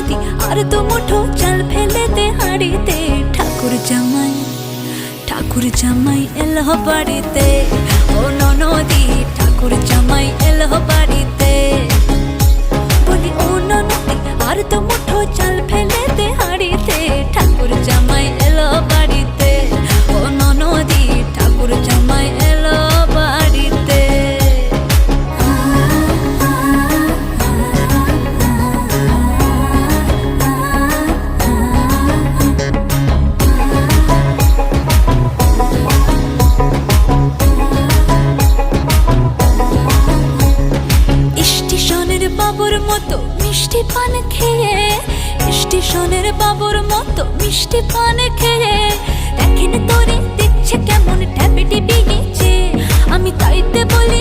নদী আর তো মুঠো চাল ফেলে দে হাড়িতে। ঠাকুর জামাই এলো বাড়িতে, ও ননদি ঠাকুর জামাই এলো বাড়িতে। বলি ও ননদি আর তো মুঠো চাল ফেলে দে হাড়িতে। ঠাকুর জামাই এলো বাড়িতে, ও ননদি ঠাকুর জামাই এলো বাড়িতে। স্টেশনের বাবুর মতো মিষ্টি পান খেয়ে, স্টেশনের বাবুর মতো মিষ্টি পান খেয়ে, দেখেন তোরে দেখছে কেমন ট্যাপে টিপে গেছে। আমি তাইতে বলি